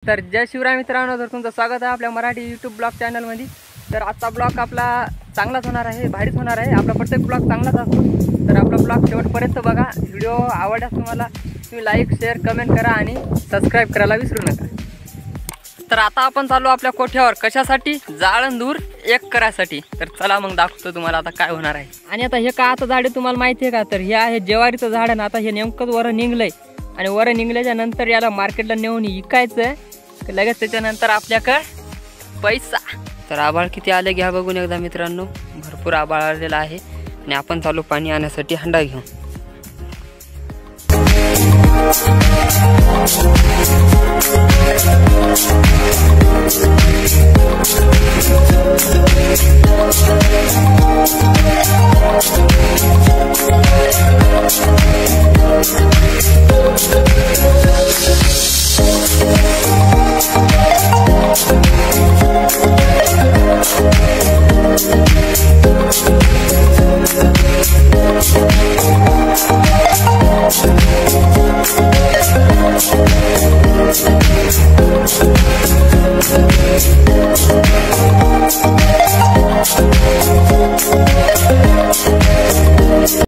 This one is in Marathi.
तर जय शिवराय मित्रांनो, तर तुमचं स्वागत आहे आपल्या मराठी यूट्यूब ब्लॉग चॅनलमध्ये। तर आजचा ब्लॉग आपला चांगलाच होणार आहे, भारीच होणार आहे। आपला प्रत्येक ब्लॉग चांगलाच असतो, तर आपला ब्लॉग शेवटपर्यंत बघा। व्हिडिओ आवडल्यास तुम्ही लाईक शेअर कमेंट करा आणि सबस्क्राईब करायला विसरू नका। तर आता आपण चाललो आपल्या कोठ्यावर, कशासाठी? जाळंधूर एक करायसाठी। तर चला मग दाखवतो तुम्हाला आता काय होणार आहे। आणि आता हे काचं झाड आहे तुम्हाला माहिती आहे का? तर हे आहे ज्वारीचं झाड आहे। आता हे नेमकंच वर निघलंय आणि वर निघल्याच्या नंतर याला मार्केटला नेऊन विकायचं आहे। लगेच त्याच्यानंतर आपल्याकडे पैसा। तर आभाळ किती आले घ्या बघून एकदा मित्रांनो, भरपूर आभाळ आलेला आहे आणि आपण चालू पाणी आणण्यासाठी हंडा घेऊन।